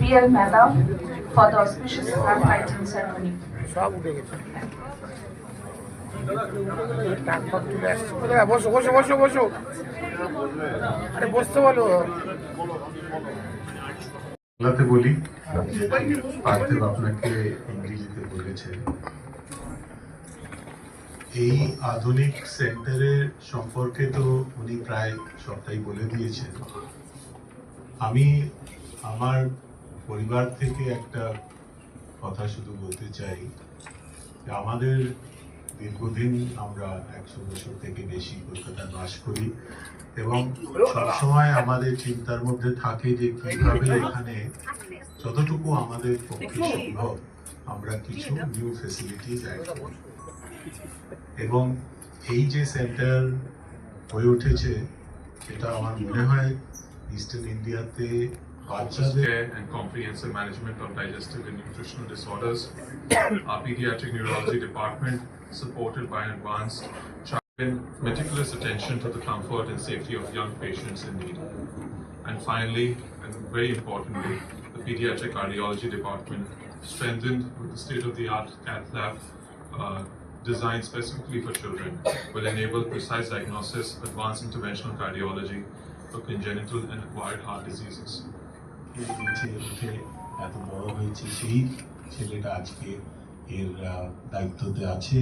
BL Mehta for the auspicious flag lighting ceremony. বসো বসো বসো বসো, আরে বসতে বলো। বাংলাতে বলি, পার্থিব আপনাকে ইংরেজিতে বলেছে। এই আধুনিক সেন্টারের সম্পর্কে তো উনি প্রায় সবটাই বলে দিয়েছেন। আমি আমার পরিবার থেকে একটা কথা শুধু বলতে চাই, আমাদের দীর্ঘদিন আমরা 100 বছর থেকে বেশি কলকাতায় বাস করি এবং সবসময় আমাদের চিন্তার মধ্যে থাকে যে কিভাবে এখানে যতটুকু আমাদের পক্ষে সম্ভব আমরা কিছু নিউ ফ্যাসিলিটিস অ্যাড করি। এবং এই যে সেন্টার হয়ে উঠেছে সেটা আমার মনে হয় ইস্টার্ন ইন্ডিয়াতে বাচ্চাদের and comprehensive management of digestive and nutritional disorders. Our pediatric neurology department, supported by an advanced and meticulous attention to the comfort and safety of young patients in need. And finally, and very importantly, the pediatric cardiology department, strengthened with the state-of-the-art cath lab designed specifically for children, will enable precise diagnosis, advanced interventional cardiology for congenital and acquired heart diseases. এত বড় হয়েছে সেই ছেলেটা আজকে এর দায়িত্বতে আছে।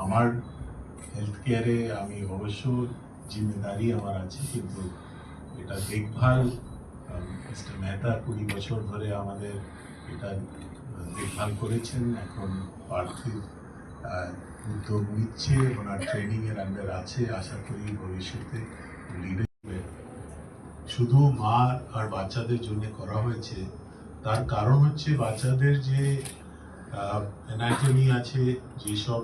আমার health কেয়ারে আমি অবশ্য জিম্মেদারি আমার আছে, কিন্তু এটা দেখভাল মিস্টার মেহতা 20 বছর ধরে আমাদের এটা দেখভাল করেছেন। এখন পার্থিব উদ্যোগ নিচ্ছে, ওনার ট্রেনিংয়ের আন্ডার আছে। আশা করি ভবিষ্যতে লিডার শুধু মা আর বাচ্চাদের জন্য করা হয়েছে, তার কারণ হচ্ছে বাচ্চাদের যে অ্যানাটমি আছে, যেসব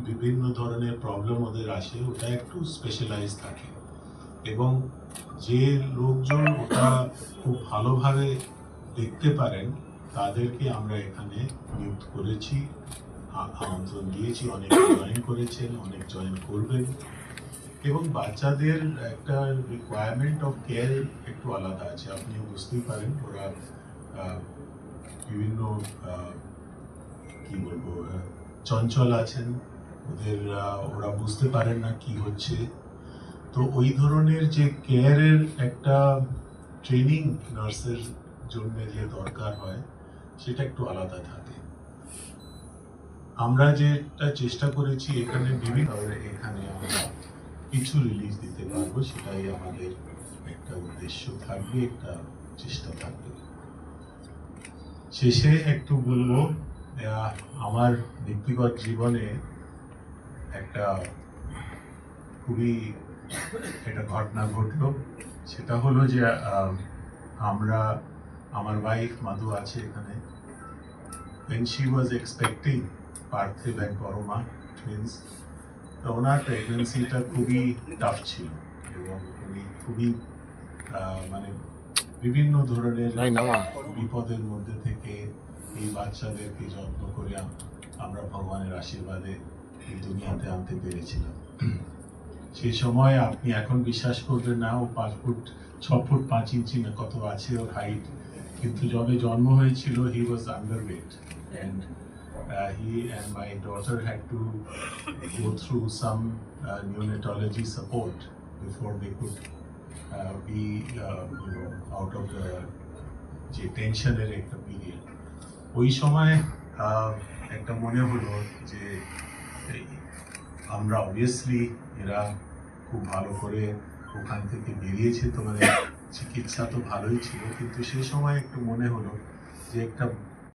বিভিন্ন ধরনের প্রবলেম ওদের আসে, ওটা একটু স্পেশালাইজ থাকে এবং যে লোকজন ওটা খুব ভালোভাবে দেখতে পারেন তাদেরকে আমরা এখানে নিয়োগ করেছি, আমন্ত্রণ দিয়েছি। অনেক জয়েন করেছেন, অনেক জয়েন করবেন। এবং বাচ্চাদের একটা রিকোয়ারমেন্ট অফ কেয়ার একটু আলাদা আছে, আপনি বুঝতেই পারেন। ওরা বিভিন্ন কি বলবো চঞ্চল আছেন, ওরা বুঝতে পারেন না কি হচ্ছে। তো ওই ধরনের যে কেয়ারের একটা ট্রেনিং নার্সের জন্য যে দরকার হয় সেটা একটু আলাদা থাকে। আমরা যেটা চেষ্টা করেছি এখানে এখানে আমরা কিছু রিলিজ দিতে পারবো, সেটাই আমাদের একটা উদ্দেশ্য থাকবে, একটা চেষ্টা থাকবে। শেষে একটু বলবো, আমার ব্যক্তিগত জীবনে একটা খুবই একটা ঘটনা ঘটলো। সেটা হলো যে আমার ওয়াইফ মাধু আছে এখানে, when she was expecting পার্থিব and পরমা twins, তো ওনার প্রেগনেন্সিটা খুবই টাফ ছিল এবং উনি খুবই মানে বিভিন্ন ধরনের বিপদের মধ্যে থেকে এই বাচ্চাদেরকে যত্ন করে আমরা ভগবানের আশীর্বাদে এই দুনিয়াতে আনতে পেরেছিলাম। সেই সময় আপনি এখন বিশ্বাস করবেন না, ও 5 ফুট 6 ফুট 5 ইঞ্চি না কত আছে ওর হাইট, কিন্তু যবে জন্ম হয়েছিল হি ওয়াজ underweight and he and my daughter had to go through some neonatology support before they could be out of the যে টেনশনের একটা পিরিয়ড। ওই সময় একটা মনে হলো যে আমরা অবভিয়াসলি এরা খুব ভালো করে ওখান থেকে বেরিয়েছে, তোমাদের চিকিৎসা তো ভালোই ছিল, কিন্তু সেই সময় একটু মনে হলো যে একটা